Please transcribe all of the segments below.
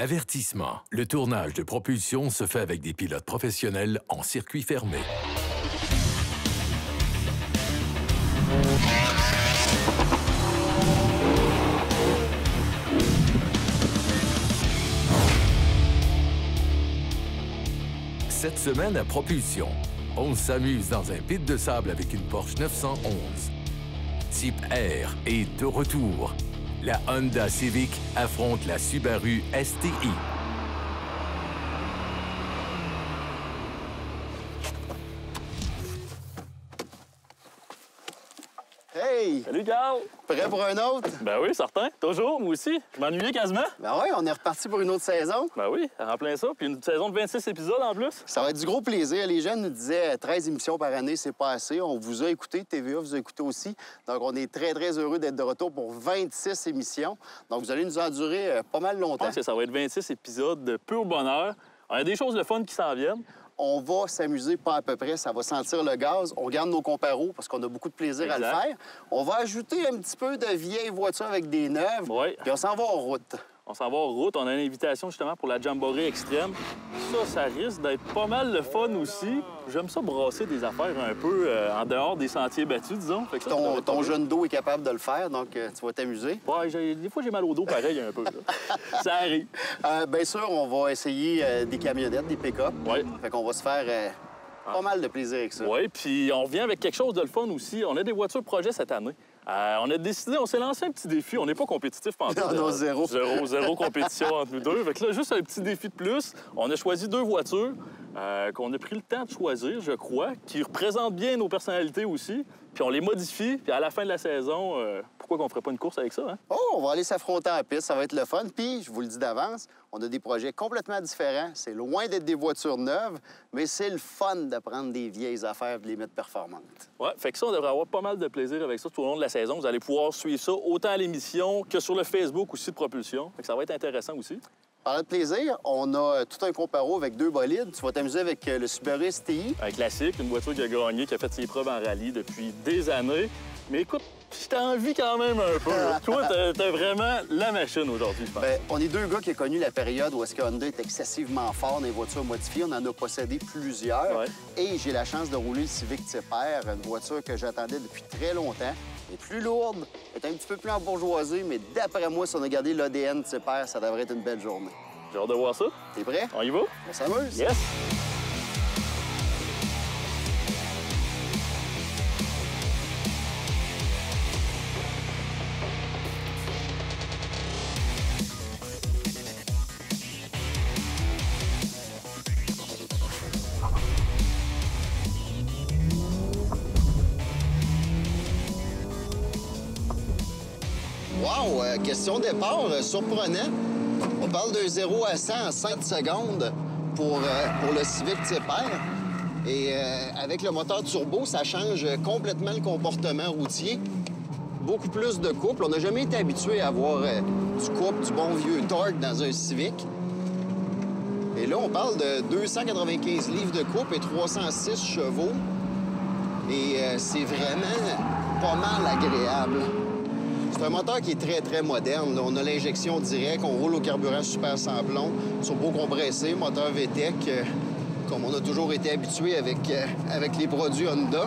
Avertissement. Le tournage de Propulsion se fait avec des pilotes professionnels en circuit fermé. Cette semaine à Propulsion, on s'amuse dans un pit de sable avec une Porsche 911. Type R est de retour. La Honda Civic affronte la Subaru STI. Hey! Salut, Carl! Prêt pour un autre? Ben oui, certain. Toujours, moi aussi. Je m'ennuyais quasiment. Ben oui, on est reparti pour une autre saison. Ben oui, en plein ça. Puis une saison de 26 épisodes en plus. Ça va être du gros plaisir. Les jeunes nous disaient 13 émissions par année, c'est pas assez. On vous a écouté, TVA vous a écouté aussi. Donc, on est très, très heureux d'être de retour pour 26 émissions. Donc, vous allez nous endurer pas mal longtemps. Je pense que ça va être 26 épisodes de pur bonheur. Il y a des choses de fun qui s'en viennent. On va s'amuser pas à peu près, ça va sentir le gaz. On garde nos comparos parce qu'on a beaucoup de plaisir à le faire. On va ajouter un petit peu de vieilles voitures avec des neuves. Oui. Puis on s'en va en route. On s'en va en route. On a une invitation justement pour la Jamboree Extrême. Ça risque d'être pas mal le fun aussi. J'aime ça brasser des affaires un peu en dehors des sentiers battus, disons. Fait que ça, ton jeune dos est capable de le faire, donc tu vas t'amuser. Ouais, des fois, j'ai mal au dos pareil un peu. Là. Ça arrive. Bien sûr, on va essayer des camionnettes, des pick-up. Oui. Fait qu'on va se faire pas mal de plaisir avec ça. Oui, puis on revient avec quelque chose de le fun aussi. On a des voitures projet cette année. On a décidé, on s'est lancé un petit défi. On n'est pas compétitif pendant tout. Non, zéro. Zéro compétition entre nous deux. Fait que là, juste un petit défi de plus. On a choisi 2 voitures qu'on a pris le temps de choisir, je crois, qui représentent bien nos personnalités aussi. Puis on les modifie, puis à la fin de la saison, pourquoi qu'on ferait pas une course avec ça, hein? Oh, on va aller s'affronter en piste, ça va être le fun. Puis, je vous le dis d'avance, on a des projets complètement différents. C'est loin d'être des voitures neuves, mais c'est le fun de prendre des vieilles affaires et de les mettre performantes. Ouais, fait que ça, on devrait avoir pas mal de plaisir avec ça tout au long de la saison. Vous allez pouvoir suivre ça autant à l'émission que sur le Facebook aussi de Propulsion. Fait que ça va être intéressant aussi. Parlant de plaisir, on a tout un comparo avec 2 bolides. Tu vas t'amuser avec le Subaru STI. Un classique, une voiture qui a gagné, qui a fait ses preuves en rallye depuis des années. Mais écoute, je t'envie quand même un peu. Toi, t'as vraiment la machine aujourd'hui, je pense. Bien, on est 2 gars qui ont connu la période où est-ce que Honda est excessivement fort dans les voitures modifiées. On en a possédé plusieurs. Ouais. Et j'ai la chance de rouler le Civic Type R, une voiture que j'attendais depuis très longtemps. Elle est plus lourde, elle est un petit peu plus embourgeoisée, mais d'après moi, si on a gardé l'ADN Type R, ça devrait être une belle journée. J'ai hâte de voir ça. T'es prêt? On y va? On s'amuse? Yes! Wow! Question de départ surprenant. On parle d'un 0 à 100 en 5 secondes pour le Civic Type R. Et avec le moteur turbo, ça change complètement le comportement routier. Beaucoup plus de couple. On n'a jamais été habitué à avoir du couple, du bon vieux torque dans un Civic. Et là, on parle de 295 livres de couple et 306 chevaux. Et c'est vraiment pas mal agréable. C'est un moteur qui est très, très moderne. Là, on a l'injection directe, on roule au carburant super sans plomb, turbo compressé, moteur VTEC, comme on a toujours été habitué avec les produits Honda.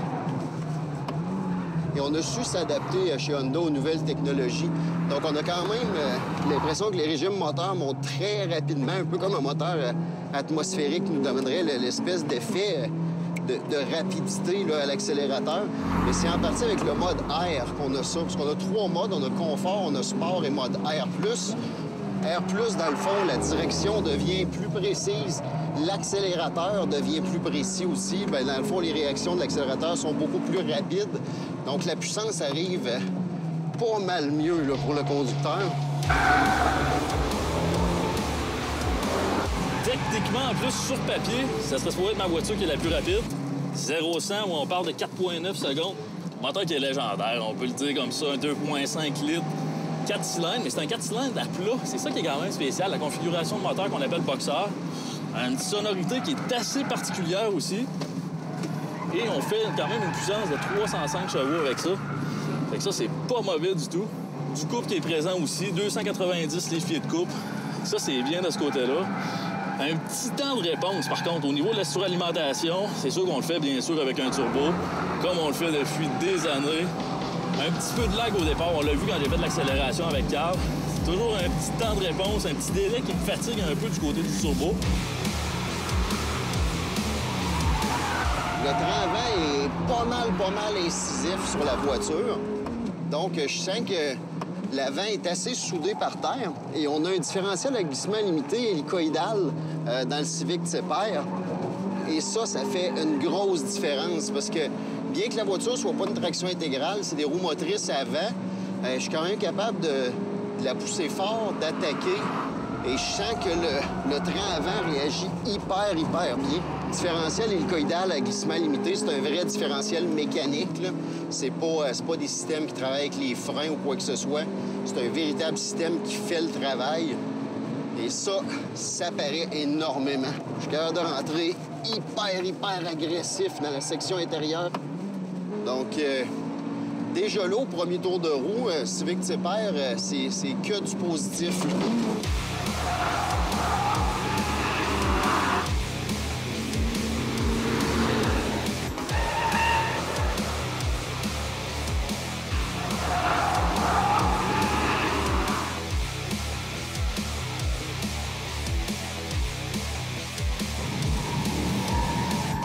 Et on a su s'adapter chez Honda aux nouvelles technologies. Donc, on a quand même l'impression que les régimes moteurs montent très rapidement, un peu comme un moteur atmosphérique nous donnerait l'espèce d'effet de rapidité là, à l'accélérateur. Mais c'est en partie avec le mode Air qu'on a ça, parce qu'on a 3 modes. On a confort, on a sport et mode Air+. Air+, dans le fond, la direction devient plus précise. L'accélérateur devient plus précis aussi. Bien, dans le fond, les réactions de l'accélérateur sont beaucoup plus rapides. Donc, la puissance arrive pas mal mieux là, pour le conducteur. Techniquement, en plus, sur papier, ça serait supposé être ma voiture qui est la plus rapide. 0-100, où on parle de 4,9 secondes. Moteur qui est légendaire, on peut le dire comme ça, un 2,5 litres. 4 cylindres, mais c'est un 4 cylindres à plat. C'est ça qui est quand même spécial, la configuration de moteur qu'on appelle boxer. Une sonorité qui est assez particulière aussi. Et on fait quand même une puissance de 305 chevaux avec ça. Fait que ça, c'est pas mauvais du tout. Du couple qui est présent aussi, 290 livres-pieds de couple. Ça, c'est bien de ce côté-là. Un petit temps de réponse, par contre, au niveau de la suralimentation, c'est sûr qu'on le fait, bien sûr, avec un turbo, comme on le fait depuis des années. Un petit peu de lag au départ, on l'a vu quand j'ai fait de l'accélération avec Carl. C'est toujours un petit temps de réponse, un petit délai qui me fatigue un peu du côté du turbo. Le train avant est pas mal incisif sur la voiture. Donc, je sens que l'avant est assez soudé par terre et on a un différentiel à glissement limité hélicoïdal dans le Civic Type R. Et ça fait une grosse différence parce que bien que la voiture soit pas une traction intégrale, c'est des roues motrices avant, je suis quand même capable de la pousser fort, d'attaquer. Et je sens que le train avant réagit hyper bien. Différentiel hélicoïdal à glissement limité, c'est un vrai différentiel mécanique. C'est pas des systèmes qui travaillent avec les freins ou quoi que ce soit. C'est un véritable système qui fait le travail. Et ça paraît énormément. Je suis capable de rentrer hyper agressif dans la section intérieure. Donc, déjà là, au premier tour de roue, Civic Type R, c'est que du positif.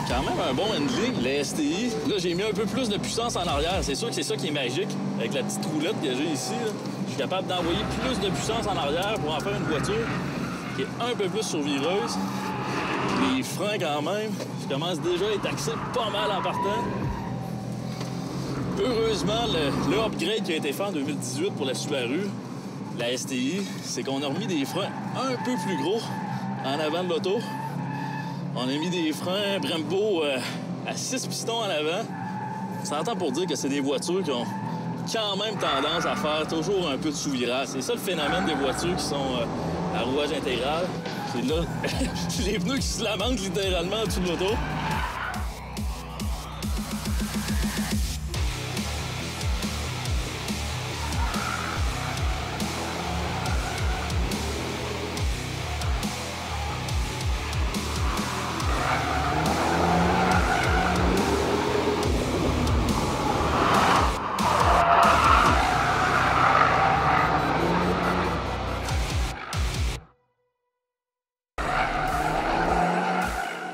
Quand même un bon handling, les STI. Là, j'ai mis un peu plus de puissance en arrière. C'est sûr que c'est ça qui est magique avec la petite roulette que j'ai ici. Là. Je suis capable d'envoyer plus de puissance en arrière pour en faire une voiture qui est un peu plus survireuse. Les freins, quand même, je commence déjà à être taxé pas mal en partant. Heureusement, le upgrade qui a été fait en 2018 pour la Subaru, la STI, c'est qu'on a remis des freins un peu plus gros en avant de l'auto. On a mis des freins Brembo à 6 pistons en avant. Ça s'entend pour dire que c'est des voitures qui ont quand même tendance à faire toujours un peu de sous-virage. C'est ça le phénomène des voitures qui sont à rouage intégral. C'est là, les pneus qui se lamentent littéralement au-dessus de l'auto.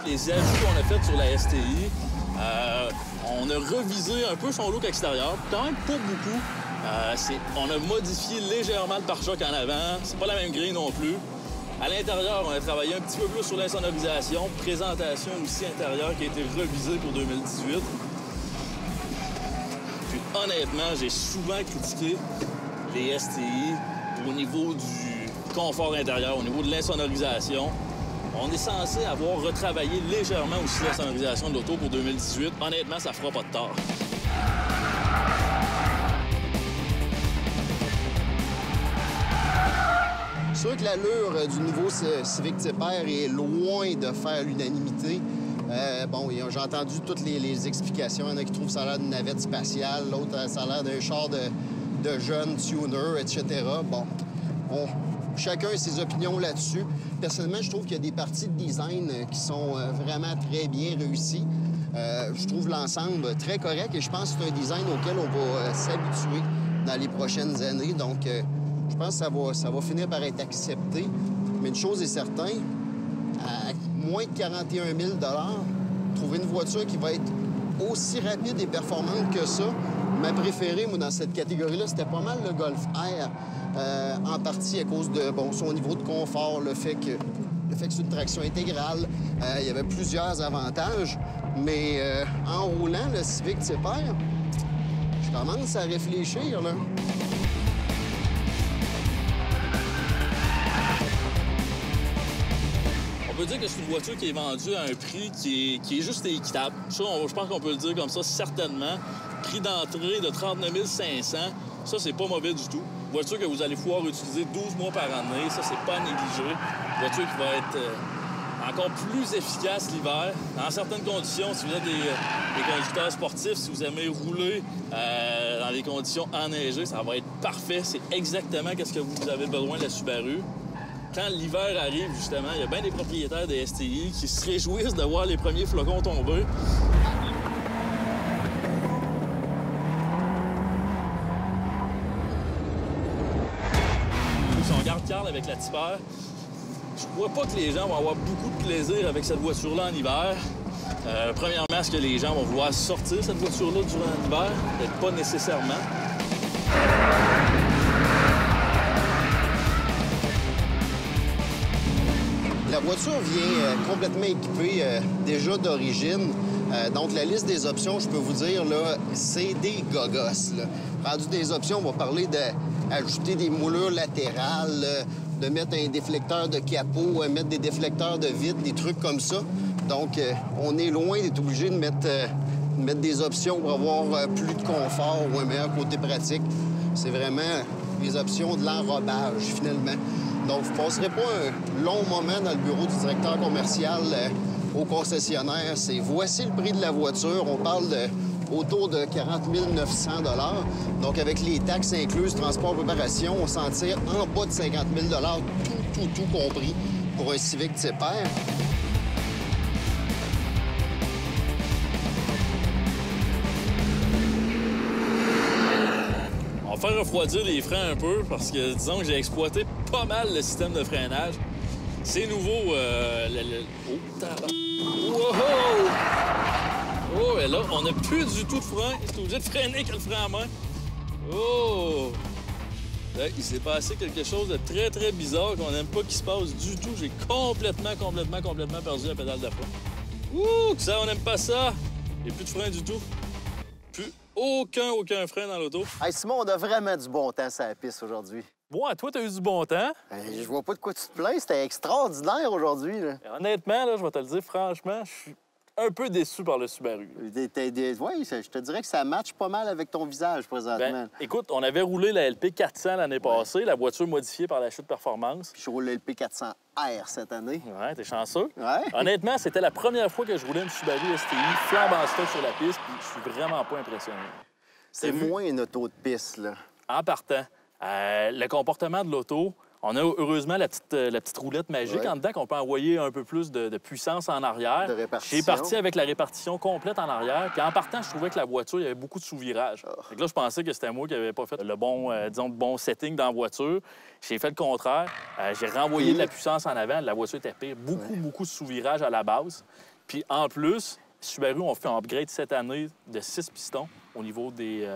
Les ajouts qu'on a faits sur la STI, on a revisé un peu son look extérieur, quand même pas beaucoup. On a modifié légèrement le pare-choc en avant, c'est pas la même grille non plus. À l'intérieur, on a travaillé un petit peu plus sur l'insonorisation, présentation aussi intérieure qui a été revisée pour 2018. Puis honnêtement, j'ai souvent critiqué les STI au niveau du confort intérieur, au niveau de l'insonorisation. On est censé avoir retravaillé légèrement aussi la sonorisation de l'auto pour 2018. Honnêtement, ça fera pas de tort. C'est sûr que l'allure du nouveau Civic Type R est loin de faire l'unanimité. J'ai entendu toutes les explications. Il y en a qui trouvent que ça a l'air d'une navette spatiale, l'autre, ça a l'air d'un char de jeune tuner, etc. Chacun a ses opinions là-dessus. Personnellement, je trouve qu'il y a des parties de design qui sont vraiment très bien réussies. Je trouve l'ensemble très correct et je pense que c'est un design auquel on va s'habituer dans les prochaines années. Donc, je pense que ça va finir par être accepté. Mais une chose est certaine, à moins de 41 000 trouver une voiture qui va être aussi rapide et performante que ça, ma préférée, moi, dans cette catégorie-là, c'était pas mal le Golf R. En partie à cause de son niveau de confort, le fait que c'est une traction intégrale. Il y avait plusieurs avantages, mais en roulant le Civic Type R, je commence à réfléchir, là. On peut dire que c'est une voiture qui est vendue à un prix qui est juste équitable. Ça, je pense qu'on peut le dire comme ça, certainement. Prix d'entrée de 39 500, ça, c'est pas mauvais du tout. Voiture que vous allez pouvoir utiliser 12 mois par année, ça, c'est pas à négliger. Voiture qui va être encore plus efficace l'hiver. Dans certaines conditions, si vous êtes des conducteurs sportifs, si vous aimez rouler dans des conditions enneigées, ça va être parfait. C'est exactement ce que vous avez besoin de la Subaru. quand l'hiver arrive, justement, il y a bien des propriétaires de STI qui se réjouissent de voir les premiers flocons tomber. Si on regarde Carl avec la Tipper, je crois pas que les gens vont avoir beaucoup de plaisir avec cette voiture-là en hiver. Premièrement, est-ce que les gens vont vouloir sortir cette voiture-là durant l'hiver? Peut-être pas nécessairement. La voiture vient complètement équipée déjà d'origine. Donc, la liste des options, je peux vous dire, là, c'est des gogos. Rendu des options, on va parler d'ajouter des moulures latérales, de mettre un déflecteur de capot, mettre des déflecteurs de vitre, des trucs comme ça. Donc, on est loin d'être obligé de mettre des options pour avoir plus de confort ou un meilleur côté pratique. C'est vraiment les options de l'enrobage, finalement. Donc, vous ne passerez pas un long moment dans le bureau du directeur commercial au concessionnaire. C'est voici le prix de la voiture. On parle autour de 40 900 $. Donc, avec les taxes incluses, transport, préparation, on s'en tire en bas de 50 000 $, tout compris, pour un Civic Type R. On va faire refroidir les freins un peu parce que, disons que j'ai exploité pas mal le système de freinage. C'est nouveau, Oh, tabac. Wow! Oh, et là, on n'a plus du tout de frein. C'est obligé de freiner avec le frein à main. Oh! Là, il s'est passé quelque chose de très, très bizarre qu'on n'aime pas qu'il se passe du tout. J'ai complètement perdu la pédale de frein. Ouh, ça, on n'aime pas ça! Il n'y a plus de frein du tout. Plus aucun frein dans l'auto. Hey, Simon, on a vraiment du bon temps sur la piste aujourd'hui. Bon, toi, t'as eu du bon temps. Je vois pas de quoi tu te plains. C'était extraordinaire aujourd'hui. Honnêtement, là, je vais te le dire franchement, je suis un peu déçu par le Subaru. Oui, je te dirais que ça matche pas mal avec ton visage présentement. Ben, écoute, on avait roulé la LP 400 l'année passée, la voiture modifiée par la chute performance. Puis je roule le LP 400R cette année. Ouais, t'es chanceux. Ouais. Honnêtement, c'était la première fois que je roulais une Subaru STI flambant stock sur la piste, puis je suis vraiment pas impressionné. C'est moins une auto de piste, là. En partant, le comportement de l'auto, on a heureusement la petite roulette magique en dedans qu'on peut envoyer un peu plus de puissance en arrière. De répartition. J'ai parti avec la répartition complète en arrière. Puis en partant, je trouvais que la voiture, il y avait beaucoup de sous-virages. Fait que là, je pensais que c'était moi qui n'avais pas fait le bon, bon setting dans la voiture. J'ai fait le contraire. J'ai renvoyé de la puissance en avant. La voiture était pire. Beaucoup de sous-virages à la base. Puis en plus, Subaru ont fait un upgrade cette année de 6 pistons au niveau des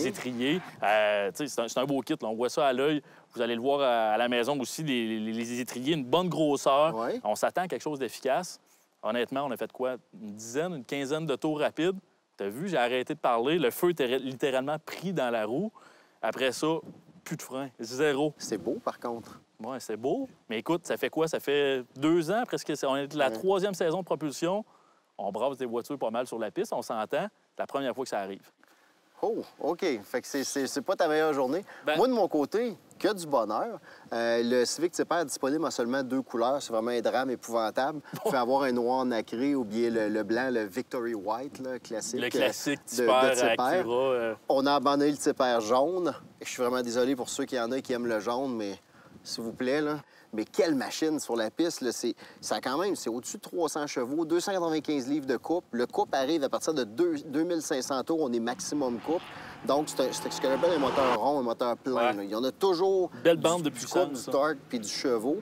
étriers. C'est un beau kit. Là. On voit ça à l'œil. Vous allez le voir à la maison aussi, les étriers, une bonne grosseur. Ouais. On s'attend à quelque chose d'efficace. Honnêtement, on a fait quoi? Une quinzaine de tours rapides. T'as vu, j'ai arrêté de parler. Le feu était littéralement pris dans la roue. Après ça, plus de frein. Zéro. C'est beau, par contre. Ouais, c'est beau. Mais écoute, ça fait quoi? Ça fait 2 ans, presque. On est la 3e saison de propulsion. On brasse des voitures pas mal sur la piste, on s'entend. C'est la première fois que ça arrive. Oh, OK. Fait que c'est pas ta meilleure journée. Ben... Moi, de mon côté, que du bonheur. Le Civic Type R est disponible en seulement 2 couleurs. C'est vraiment un drame épouvantable. Vous pouvez avoir un noir nacré ou bien le blanc, le Victory White, là, classique. Le classique de Type R. Acura. On a abandonné le Type R jaune. Je suis vraiment désolé pour ceux qui en ont qui aiment le jaune, mais s'il vous plaît, là. Mais quelle machine sur la piste, là. Ça quand même, c'est au-dessus de 300 chevaux, 295 livres de coupe. Le coupe arrive à partir de 2500 tours, on est maximum coupe. Donc, c'est ce qu'on appelle un moteur rond, un moteur plein. Ouais. Il y en a toujours belle bande de puissance, du torque puis du chevaux.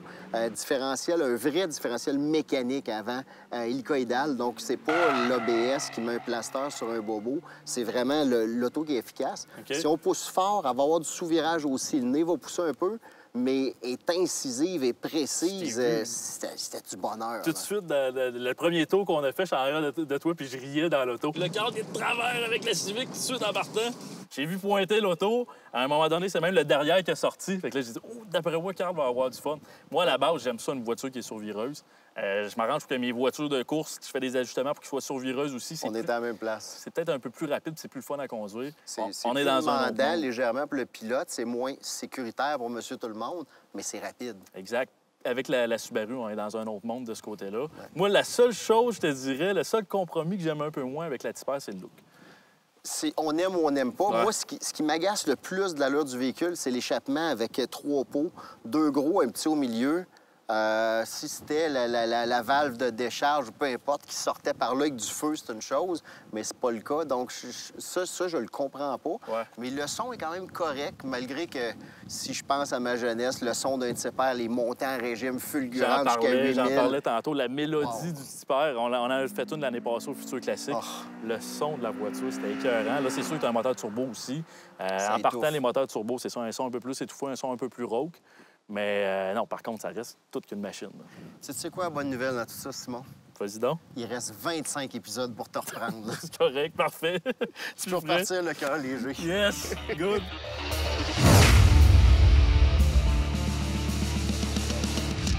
Différentiel, un vrai différentiel mécanique avant, hélicoïdal. Donc, c'est pas l'ABS qui met un plaster sur un bobo. C'est vraiment l'auto qui est efficace. Okay. Si on pousse fort, elle va avoir du sous-virage aussi. Le nez va pousser un peu, mais est incisive et précise. C'était du bonheur. Tout de suite, le premier tour qu'on a fait, je suis en arrière de toi, puis je riais dans l'auto. Le cadre est de travers avec la Civic tout de suite en partant. J'ai vu pointer l'auto. À un moment donné, c'est même le derrière qui est sorti. Fait que là, j'ai dit, oh, d'après moi, Carl va avoir du fun. Moi, à la base, j'aime ça, une voiture qui est survireuse. Je m'arrange pour que mes voitures de course, je fais des ajustements pour qu'elles soient survireuses aussi. On est à la même place. C'est peut-être un peu plus rapide, c'est plus le fun à conduire. On est dans un mandant légèrement pour le pilote. C'est moins sécuritaire pour monsieur tout le monde, mais c'est rapide. Exact. Avec la Subaru, on est dans un autre monde de ce côté-là. Ouais. Moi, la seule chose, je te dirais, le seul compromis que j'aime un peu moins avec la Type R, c'est le look. On aime ou on n'aime pas. Ouais. Moi, ce qui m'agace le plus de l'allure du véhicule, c'est l'échappement avec 3 pots, 2 gros, un petit au milieu. Si c'était la valve de décharge, peu importe, qui sortait par là avec du feu, c'est une chose, mais c'est pas le cas. Donc, ça, je le comprends pas. Ouais. Mais le son est quand même correct, malgré que, si je pense à ma jeunesse, le son d'un tipper, les montants en régime fulgurant jusqu'à 8000... J'en parlais tantôt. La mélodie Wow. du tipper, on en a fait une l'année passée au Futur Classique. Oh. Le son de la voiture, c'était écœurant. Là, c'est sûr que tu as un moteur turbo aussi. Ça En partant, étouffe. les moteurs turbo, c'est ça, un son un peu plus étouffé, un son un peu plus rauque. Mais non, par contre, ça reste toute qu'une machine. Tu sais quoi, la bonne nouvelle dans tout ça, Simon? Vas-y donc. Il reste 25 épisodes pour te reprendre. C'est correct, parfait. Tu peux repartir le cœur léger. Yes, good.